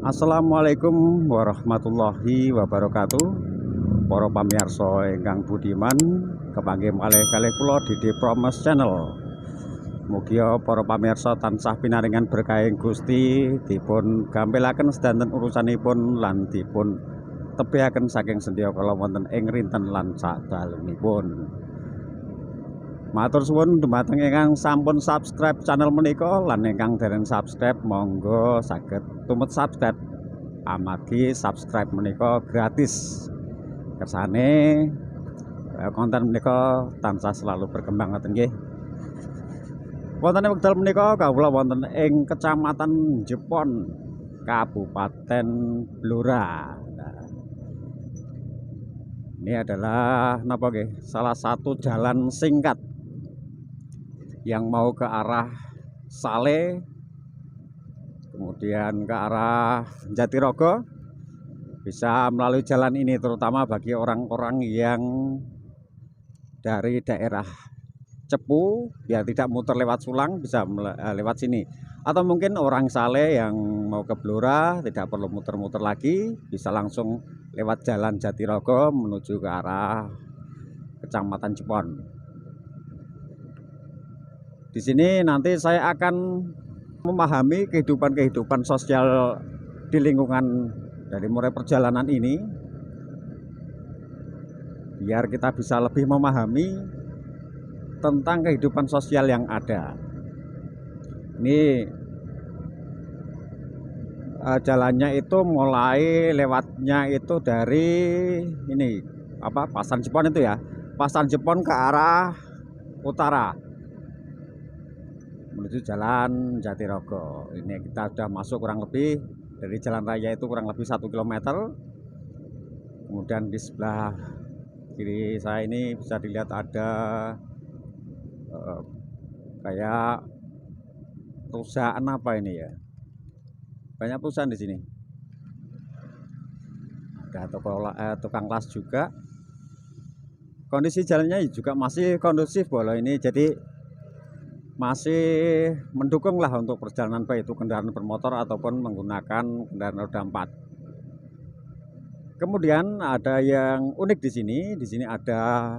Assalamualaikum warahmatullahi wabarakatuh. Para pamirsa ingkang budiman, kepanggih malih kalih kula Dede Promes Channel. Mugi para pamirsa tansah pinaringan berkahing Gusti, dipun gampelaken sedanten urusanipun lan dipun tebihaken saking sedaya kala wonten ing rinten lan sadalemipun. Matur suwun dumateng ingkang sampun subscribe channel menika lan ingkang dereng subscribe monggo saged tumut subscribe. Amargi subscribe menika gratis. Kersane konten menika tansah selalu berkembang ngoten nggih. Wonten wekdal menika kawula wonten ing Kecamatan Jepon, Kabupaten Blora. Nah, ini adalah napa nggih? Salah satu jalan singkat yang mau ke arah Sale, kemudian ke arah Jatirogo, bisa melalui jalan ini, terutama bagi orang-orang yang dari daerah Cepu, biar tidak muter lewat Sulang, bisa lewat sini. Atau mungkin orang Sale yang mau ke Blora tidak perlu muter-muter lagi, bisa langsung lewat jalan Jatirogo menuju ke arah Kecamatan Jepon. Di sini nanti saya akan memahami kehidupan sosial di lingkungan dari mulai perjalanan ini, biar kita bisa lebih memahami tentang kehidupan sosial yang ada. Ini jalannya itu mulai lewatnya itu dari ini Pasan Jepon itu ya, Pasan Jepon ke arah utara menuju jalan Jatirogo. Ini kita sudah masuk kurang lebih dari jalan raya itu kurang lebih 1 km. Kemudian di sebelah kiri saya ini bisa dilihat ada kayak perusahaan apa ini ya, banyak perusahaan di sini. Ada tukang las juga. Kondisi jalannya juga masih kondusif bola ini, jadi masih mendukung lah untuk perjalanan baik itu kendaraan bermotor ataupun menggunakan kendaraan roda 4. Kemudian ada yang unik di sini. Di sini ada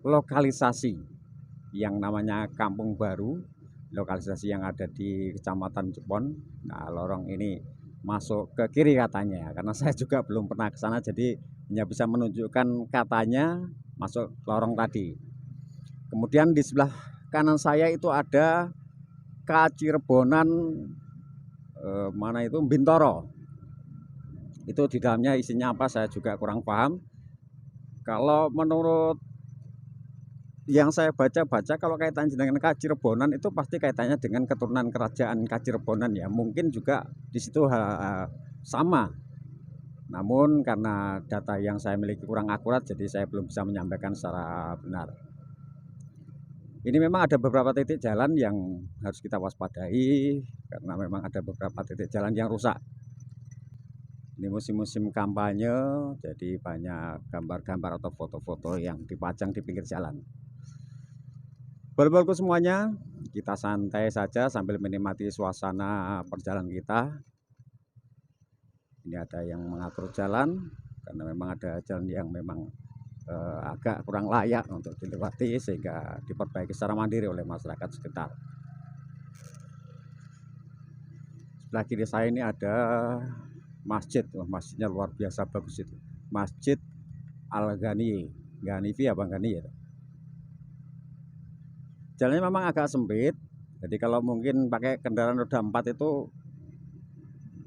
lokalisasi yang namanya Kampung Baru, lokalisasi yang ada di Kecamatan Jepon. Nah, lorong ini masuk ke kiri katanya, karena saya juga belum pernah ke sana, jadi hanya bisa menunjukkan katanya masuk lorong tadi. Kemudian di sebelah kanan saya itu ada Kacirebonan mana itu Bintoro. Itu di dalamnya isinya apa saya juga kurang paham. Kalau menurut yang saya baca-baca, kalau kaitannya dengan Kacirebonan itu pasti kaitannya dengan keturunan kerajaan Kacirebonan ya. Mungkin juga di situ sama. Namun karena data yang saya miliki kurang akurat, jadi saya belum bisa menyampaikan secara benar. Ini memang ada beberapa titik jalan yang harus kita waspadai, karena memang ada beberapa titik jalan yang rusak. Ini musim-musim kampanye, jadi banyak gambar-gambar atau foto-foto yang dipajang di pinggir jalan. Bapak-bapak semuanya, kita santai saja sambil menikmati suasana perjalanan kita. Ini ada yang mengatur jalan, karena memang ada jalan yang memang agak kurang layak untuk dilewati, sehingga diperbaiki secara mandiri oleh masyarakat sekitar. Sebelah kiri saya ini ada masjid. Masjidnya luar biasa bagus itu, Masjid Al-Ghani, Ghanifi apa Ghani ya. Jalannya memang agak sempit, jadi kalau mungkin pakai kendaraan roda 4 itu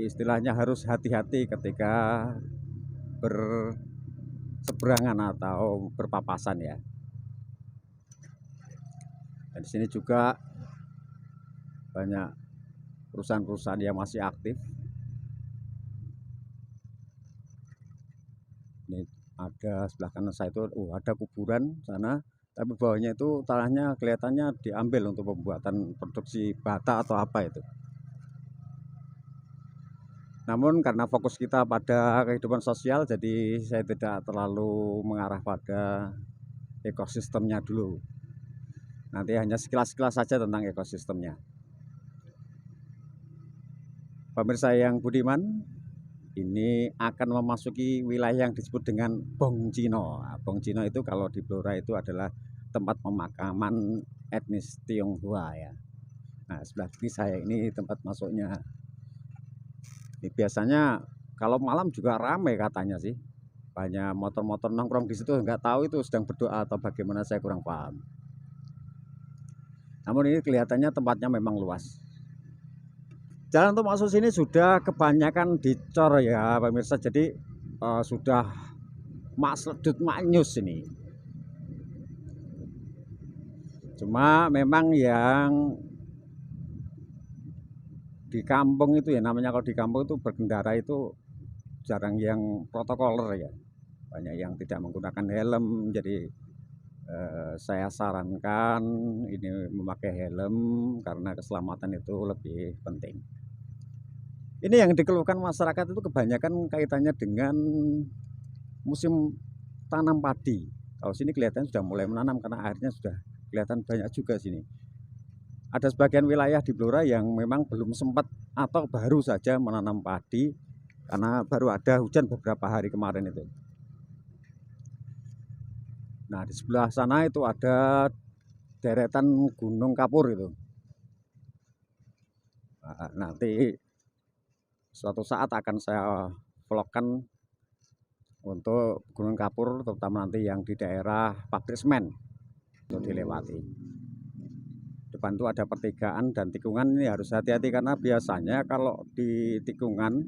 istilahnya harus hati-hati ketika berseberangan atau berpapasan ya. Dan di sini juga banyak perusahaan-perusahaan yang masih aktif. Ini ada sebelah kanan saya itu ada kuburan sana, tapi bawahnya itu tanahnya kelihatannya diambil untuk pembuatan produksi bata atau apa itu. Namun karena fokus kita pada kehidupan sosial, jadi saya tidak terlalu mengarah pada ekosistemnya dulu. Nanti hanya sekilas-sekilas saja tentang ekosistemnya. Pemirsa yang budiman, ini akan memasuki wilayah yang disebut dengan Bongcino. Nah, Bongcino itu kalau di Blora itu adalah tempat pemakaman etnis Tionghoa ya. Nah, sebelah kiri saya ini tempat masuknya. Ini biasanya kalau malam juga ramai katanya sih. Banyak motor-motor nongkrong di situ, nggak tahu itu sedang berdoa atau bagaimana, saya kurang paham. Namun ini kelihatannya tempatnya memang luas. Jalan untuk masuk sini sudah kebanyakan dicor ya pemirsa, jadi sudah masledut maknyus ini. Cuma memang yang di kampung itu ya, namanya kalau di kampung itu berkendara itu jarang yang protokoler ya, banyak yang tidak menggunakan helm. Jadi saya sarankan ini memakai helm karena keselamatan itu lebih penting. Ini yang dikeluhkan masyarakat itu kebanyakan kaitannya dengan musim tanam padi. Kalau sini kelihatan sudah mulai menanam karena airnya sudah kelihatan banyak juga sini. Ada sebagian wilayah di Blora yang memang belum sempat atau baru saja menanam padi karena baru ada hujan beberapa hari kemarin itu. Nah, di sebelah sana itu ada deretan Gunung Kapur itu. Nah, nanti suatu saat akan saya vlogkan untuk Gunung Kapur, terutama nanti yang di daerah pabrik semen untuk dilewati. Depan itu ada pertigaan dan tikungan, ini harus hati-hati karena biasanya kalau di tikungan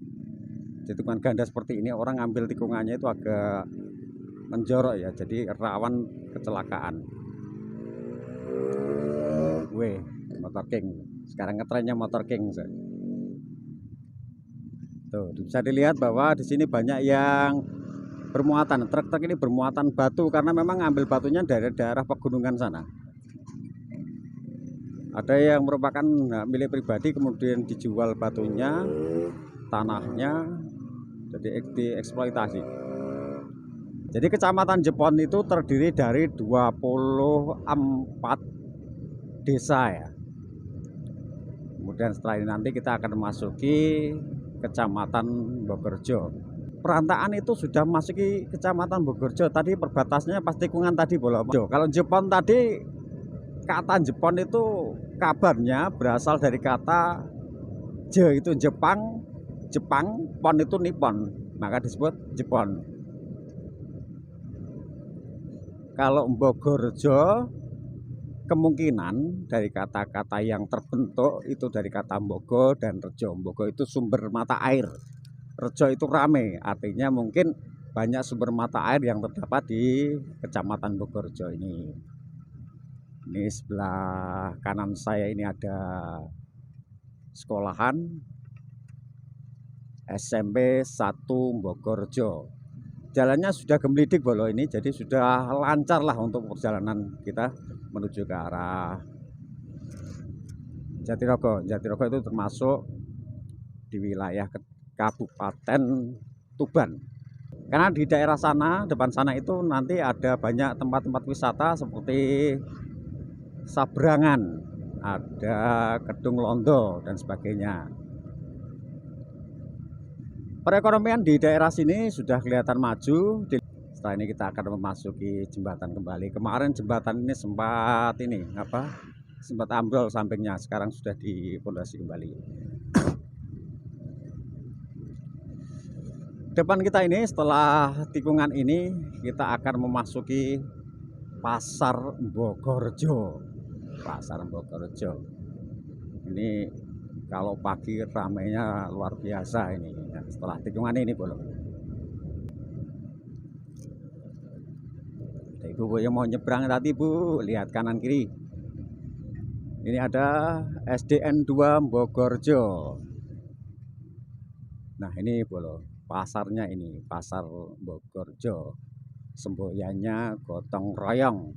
ganda seperti ini orang ambil tikungannya itu agak menjorok ya, jadi rawan kecelakaan. Weh, motor king. Sekarang ngetrennya motor king. Tuh, bisa dilihat bahwa di sini banyak yang bermuatan, truk-truk ini bermuatan batu karena memang ambil batunya dari daerah pegunungan sana. Ada yang merupakan milik pribadi kemudian dijual batunya, tanahnya, jadi dieksploitasi. Jadi Kecamatan Jepon itu terdiri dari 24 desa ya. Kemudian setelah ini nanti kita akan memasuki Kecamatan Bogorjo. Perantaan itu sudah masuki Kecamatan Bogorjo. Tadi perbatasannya pas tikungan tadi boleh. Kalau Jepon tadi, kata Jepon itu kabarnya berasal dari kata Je itu Jepang, Pon itu Nippon, maka disebut Jepon. Kalau Bogorjo kemungkinan dari kata-kata yang terbentuk itu dari kata Mbogo dan Rejo. Mbogo itu sumber mata air, Rejo itu rame, artinya mungkin banyak sumber mata air yang terdapat di Kecamatan Bogorjo ini. Ini sebelah kanan saya ini ada sekolahan SMP 1 Bogorjo. Jalannya sudah gemelidik bolo ini, jadi sudah lancar lah untuk perjalanan kita menuju ke arah Jatirogo. Jatirogo itu termasuk di wilayah Kabupaten Tuban. Karena di daerah sana, depan sana itu nanti ada banyak tempat-tempat wisata seperti Sabrangan, ada Kedung Londo dan sebagainya. Perekonomian di daerah sini sudah kelihatan maju. Setelah ini kita akan memasuki jembatan kembali. Kemarin jembatan ini sempat ambrol sampingnya, sekarang sudah dipondasi kembali. Depan kita ini setelah tikungan ini kita akan memasuki Pasar Bogorjo. Pasar Bogorjo. Ini kalau pagi ramainya luar biasa ini. Setelah tikungan ini belum. Ibu yang mau nyebrang tadi Bu, lihat kanan kiri. Ini ada SDN 2 Bogorjo. Nah ini boleh pasarnya, ini Pasar Bogorjo. Semboyannya gotong royong.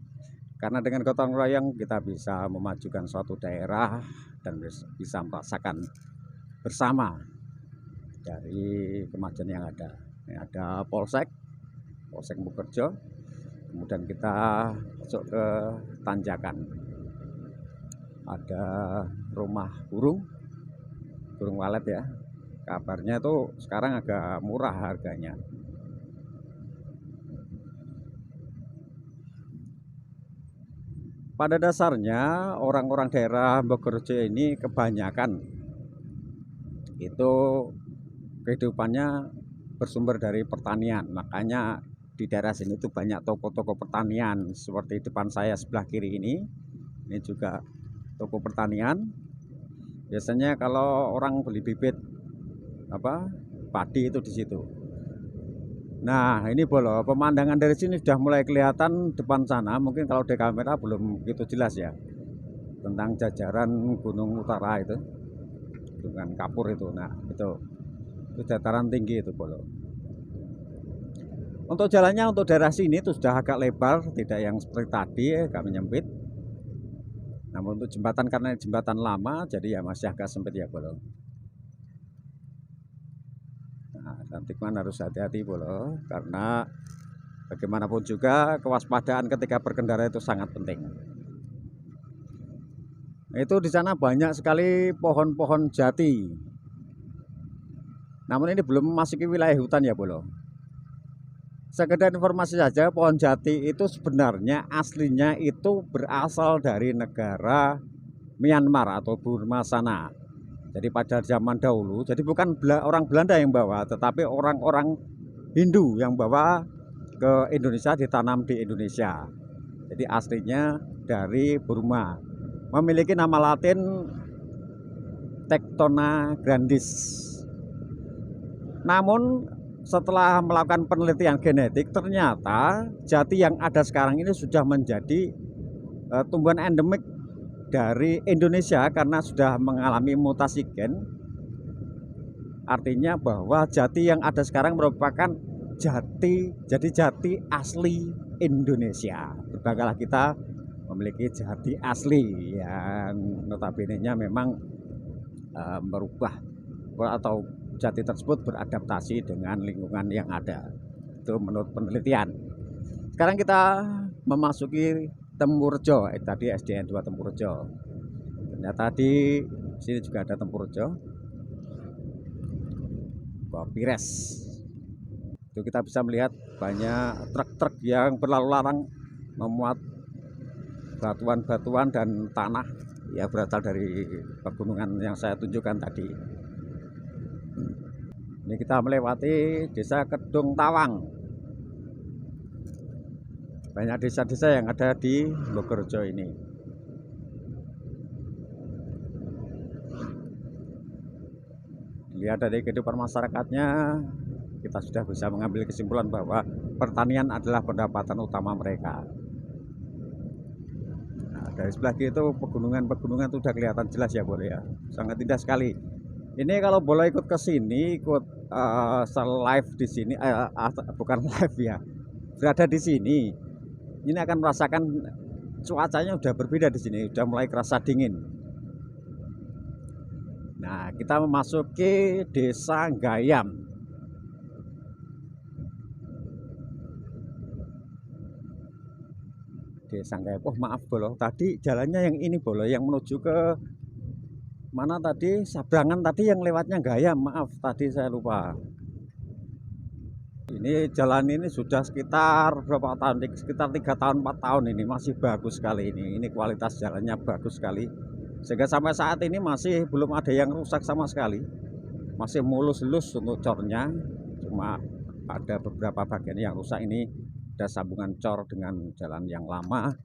Karena dengan gotong royong kita bisa memajukan suatu daerah dan bisa merasakan bersama dari kemajuan yang ada. Ini ada Polsek Bogorjo. Kemudian kita masuk ke tanjakan, ada rumah burung walet ya. Kabarnya tuh sekarang agak murah harganya. Pada dasarnya orang-orang daerah Bogorjo ini kebanyakan itu kehidupannya bersumber dari pertanian. Makanya di daerah sini tuh banyak toko-toko pertanian seperti depan saya sebelah kiri ini. Ini juga toko pertanian. Biasanya kalau orang beli bibit padi itu di situ. Nah, ini Bolo, pemandangan dari sini sudah mulai kelihatan depan sana. Mungkin kalau di kamera belum begitu jelas ya, tentang jajaran Gunung Utara itu, dengan Kapur itu. Nah, itu dataran tinggi itu Bolo. Untuk jalannya untuk daerah sini itu sudah agak lebar, tidak yang seperti tadi agak menyempit. Namun untuk jembatan, karena jembatan lama, jadi ya masih agak sempit ya Bolo. Nah, dan tikungan harus hati-hati Bolo, karena bagaimanapun juga kewaspadaan ketika berkendara itu sangat penting. Itu di sana banyak sekali pohon-pohon jati. Namun ini belum memasuki wilayah hutan ya Bolo. Sekedar informasi saja, pohon jati itu sebenarnya aslinya itu berasal dari negara Myanmar atau Burma sana. Jadi pada zaman dahulu, jadi bukan orang Belanda yang bawa, tetapi orang-orang Hindu yang bawa ke Indonesia, ditanam di Indonesia. Jadi aslinya dari Burma. Memiliki nama latin Tectona grandis. Namun setelah melakukan penelitian genetik, ternyata jati yang ada sekarang ini sudah menjadi tumbuhan endemik dari Indonesia karena sudah mengalami mutasi gen. Artinya bahwa jati yang ada sekarang merupakan jati asli Indonesia. Berbanggalah kita memiliki jati asli yang notabene-nya memang merubah atau jati tersebut beradaptasi dengan lingkungan yang ada. Itu menurut penelitian. Sekarang kita memasuki Tempurjo, tadi SDN 2 Tempurjo. Ternyata di sini juga ada Tempurjo. Pires. Itu kita bisa melihat banyak truk-truk yang berlalu lalang memuat batuan-batuan dan tanah ya berasal dari pegunungan yang saya tunjukkan tadi. Ini kita melewati desa Kedung Tawang. Banyak desa-desa yang ada di Bogorjo ini. Lihat dari kehidupan masyarakatnya, kita sudah bisa mengambil kesimpulan bahwa pertanian adalah pendapatan utama mereka. Nah, dari sebelah kiri itu pegunungan itu sudah kelihatan jelas ya boleh ya, sangat indah sekali. Ini kalau boleh ikut ke sini, ikut live di sini, bukan live ya, berada di sini. Ini akan merasakan cuacanya udah berbeda di sini, udah mulai kerasa dingin. Nah, kita memasuki Desa Gayam. Desa Gayam. Oh, maaf Bolo, tadi jalannya yang ini Bolo, yang menuju ke mana tadi? Sabrangan tadi yang lewatnya Gayam. Maaf, tadi saya lupa. Ini jalan ini sudah sekitar berapa tahun? Sekitar 3 tahun 4 tahun ini masih bagus sekali ini. Ini kualitas jalannya bagus sekali. Sehingga sampai saat ini masih belum ada yang rusak sama sekali. Masih mulus-lus untuk cornya. Cuma ada beberapa bagian yang rusak. Ini ada sambungan cor dengan jalan yang lama.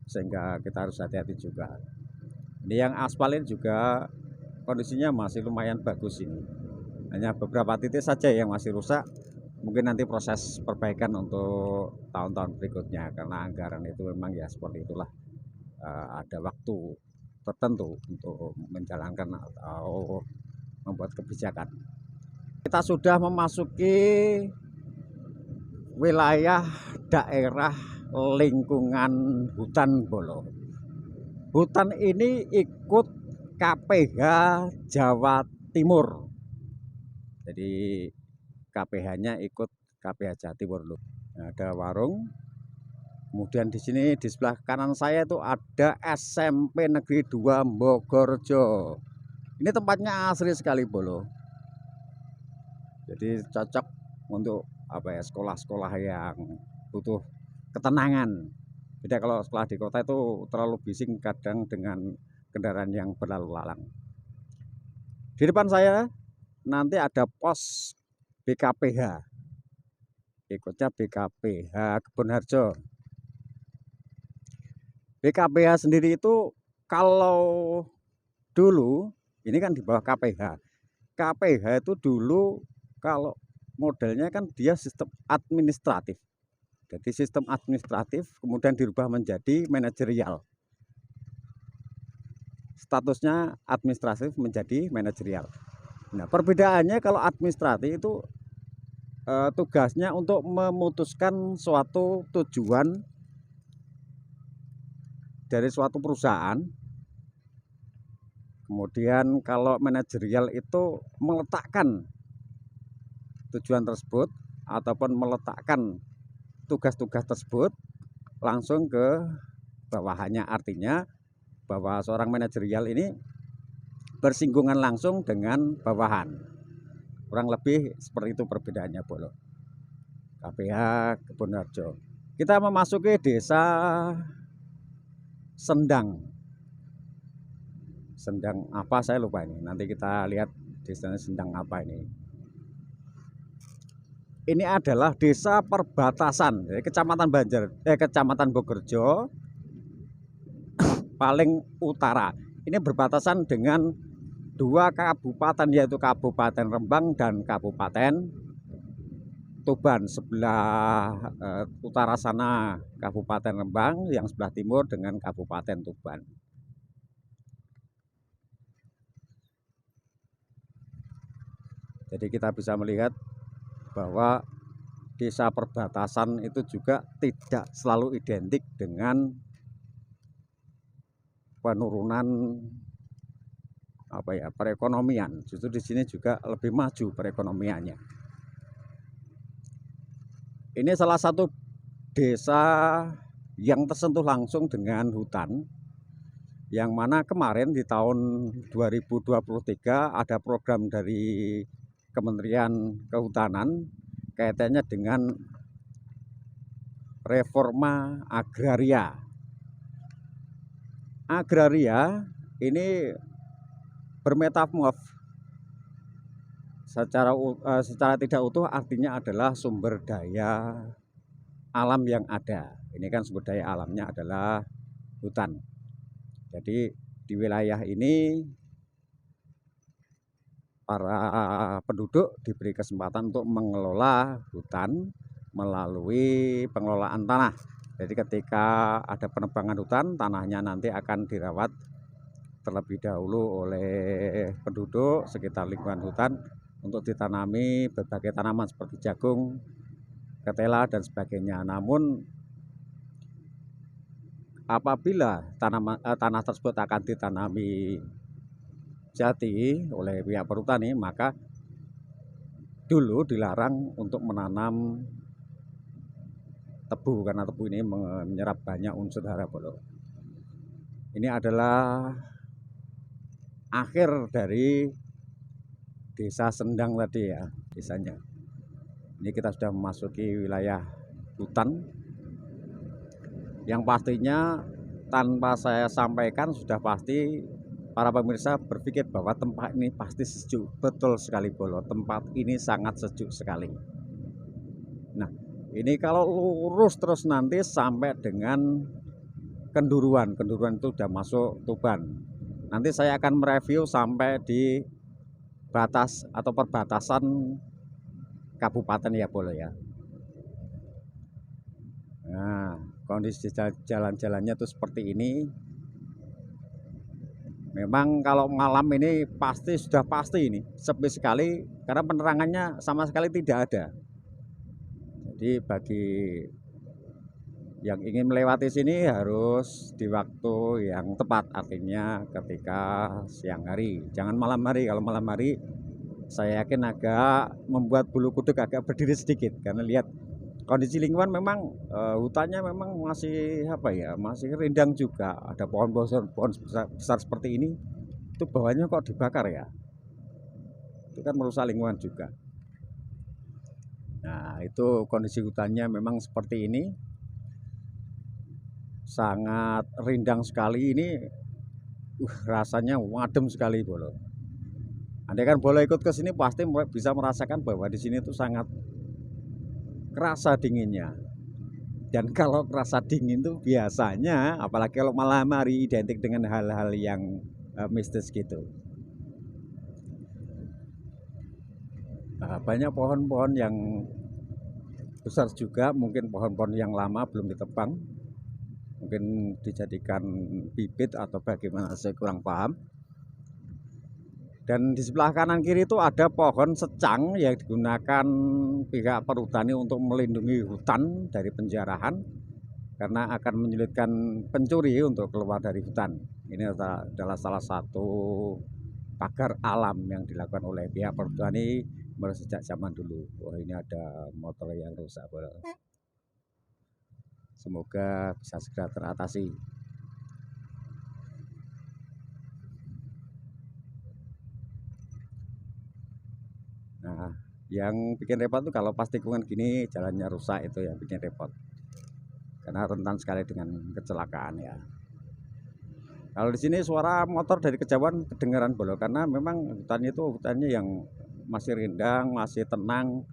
Sehingga kita harus hati-hati juga. Ini yang aspal ini juga kondisinya masih lumayan bagus ini. Hanya beberapa titik saja yang masih rusak. Mungkin nanti proses perbaikan untuk tahun-tahun berikutnya, karena anggaran itu memang ya seperti itulah, ada waktu tertentu untuk menjalankan atau membuat kebijakan. Kita sudah memasuki wilayah daerah lingkungan hutan Bolo. Hutan ini ikut KPH Jawa Timur. Jadi KPH-nya ikut KPH Jawa Timur loh. Nah, ada warung. Kemudian di sini di sebelah kanan saya itu ada SMP Negeri 2 Bogorjo. Ini tempatnya asri sekali Bolo. Jadi cocok untuk apa ya, sekolah-sekolah yang butuh ketenangan. Beda kalau sekolah di kota itu terlalu bising kadang dengan kendaraan yang berlalu lalang. Di depan saya nanti ada pos BKPH, ikutnya BKPH Kebun Harjo. BKPH sendiri itu kalau dulu ini kan di bawah KPH. KPH itu dulu kalau modelnya kan dia sistem administratif. Jadi sistem administratif kemudian dirubah menjadi manajerial. Statusnya administratif menjadi manajerial. Nah, perbedaannya kalau administratif itu tugasnya untuk memutuskan suatu tujuan dari suatu perusahaan. Kemudian kalau manajerial itu meletakkan tujuan tersebut ataupun meletakkan tugas-tugas tersebut langsung ke bawahannya. Artinya bahwa seorang manajerial ini bersinggungan langsung dengan bawahan. Kurang lebih seperti itu perbedaannya, Bolo. KPH Kebun Harjo. Kita memasuki desa Sendang. Sendang apa saya lupa ini. Nanti kita lihat desanya Sendang apa ini. Ini adalah desa perbatasan dari Kecamatan Bogerjo paling utara. Ini berbatasan dengan dua kabupaten, yaitu Kabupaten Rembang dan Kabupaten Tuban. Sebelah utara sana Kabupaten Rembang, yang sebelah timur dengan Kabupaten Tuban. Jadi kita bisa melihat bahwa desa perbatasan itu juga tidak selalu identik dengan penurunan apa ya, perekonomian. Justru di sini juga lebih maju perekonomiannya. Ini salah satu desa yang tersentuh langsung dengan hutan, yang mana kemarin di tahun 2023 ada program dari Kementerian Kehutanan kaitannya dengan reforma agraria. Agraria ini bermetamorf secara tidak utuh, artinya adalah sumber daya alam yang ada. Ini kan sumber daya alamnya adalah hutan. Jadi di wilayah ini para penduduk diberi kesempatan untuk mengelola hutan melalui pengelolaan tanah. Jadi ketika ada penebangan hutan, tanahnya nanti akan dirawat terlebih dahulu oleh penduduk sekitar lingkungan hutan untuk ditanami berbagai tanaman seperti jagung, ketela dan sebagainya. Namun apabila tanah tersebut akan ditanami jati oleh pihak perhutani, maka dulu dilarang untuk menanam tebu karena tebu ini menyerap banyak unsur hara, Bolo. Ini adalah akhir dari desa Sendang tadi ya, desanya. Ini kita sudah memasuki wilayah hutan yang pastinya tanpa saya sampaikan sudah pasti para pemirsa berpikir bahwa tempat ini pasti sejuk. Betul sekali, Bolo. Tempat ini sangat sejuk sekali. Nah, ini kalau lurus terus nanti sampai dengan Kenduruan. Kenduruan itu sudah masuk Tuban. Nanti saya akan mereview sampai di batas atau perbatasan kabupaten ya, Bolo ya. Nah, kondisi jalan-jalannya tuh seperti ini. Memang kalau malam ini sudah pasti ini sepi sekali karena penerangannya sama sekali tidak ada. Jadi bagi yang ingin melewati sini harus di waktu yang tepat, artinya ketika siang hari, jangan malam hari. Kalau malam hari saya yakin agak membuat bulu kuduk agak berdiri sedikit karena lihat kondisi lingkungan memang hutannya memang masih apa ya, masih rindang juga. Ada pohon besar seperti ini, itu bawahnya kok dibakar ya, itu kan merusak lingkungan juga. itu kondisi hutannya memang seperti ini, sangat rindang sekali ini. Rasanya wadem sekali Bolo. Andai kan Bolo ikut ke sini pasti bisa merasakan bahwa di sini tuh sangat kerasa dinginnya. Dan kalau kerasa dingin tuh biasanya, apalagi kalau malam hari, identik dengan hal-hal yang mistis gitu. Nah, banyak pohon-pohon yang besar juga, mungkin pohon-pohon yang lama belum ditebang, mungkin dijadikan bibit atau bagaimana, saya kurang paham. Dan di sebelah kanan kiri itu ada pohon secang yang digunakan pihak perhutani untuk melindungi hutan dari penjarahan, karena akan menyulitkan pencuri untuk keluar dari hutan. Ini adalah salah satu pagar alam yang dilakukan oleh pihak perhutani mulai sejak zaman dulu. Wah, ini ada motor yang rusak. Semoga bisa segera teratasi. Nah, yang bikin repot tuh kalau pas tikungan gini jalannya rusak, itu yang bikin repot. Karena rentan sekali dengan kecelakaan ya. Kalau di sini suara motor dari kejauhan kedengaran Bolo, karena memang hutannya itu hutannya yang masih rindang, masih tenang,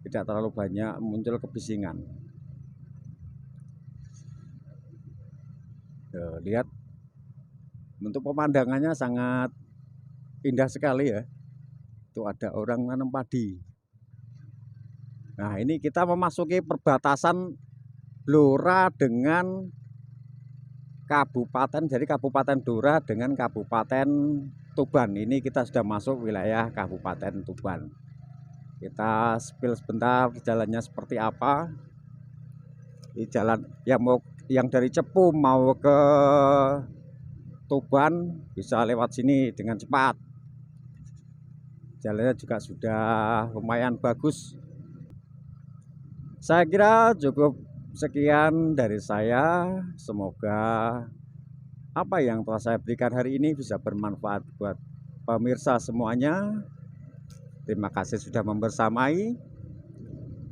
tidak terlalu banyak muncul kebisingan. Lihat, untuk pemandangannya sangat indah sekali ya. Itu ada orang nanam padi. Nah, ini kita memasuki perbatasan Blora dengan kabupaten, jadi Kabupaten Blora dengan Kabupaten Tuban. Ini kita sudah masuk wilayah Kabupaten Tuban. Kita spill sebentar jalannya seperti apa. Di jalan yang dari Cepu mau ke Tuban bisa lewat sini dengan cepat. Jalannya juga sudah lumayan bagus. Saya kira cukup sekian dari saya. Semoga apa yang telah saya berikan hari ini bisa bermanfaat buat pemirsa semuanya. Terima kasih sudah membersamai.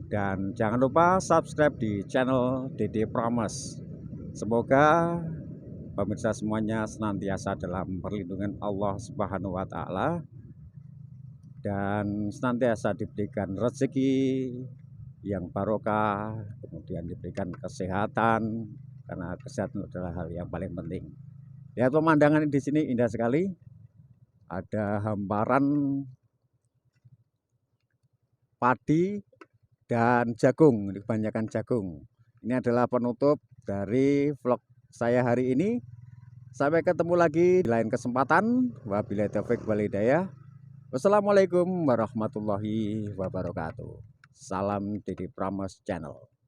Dan jangan lupa subscribe di channel Dede Promise. Semoga pemirsa semuanya senantiasa dalam perlindungan Allah Subhanahu wa Ta'ala, dan senantiasa diberikan rezeki yang barokah, kemudian diberikan kesehatan, karena kesehatan adalah hal yang paling penting. Lihat pemandangan di sini indah sekali. Ada hamparan padi dan jagung, kebanyakan jagung. Ini adalah penutup dari vlog saya hari ini. Sampai ketemu lagi di lain kesempatan. Wabillahi taufiq wal hidayah. Wassalamualaikum warahmatullahi wabarakatuh. Salam Dede Promise Channel.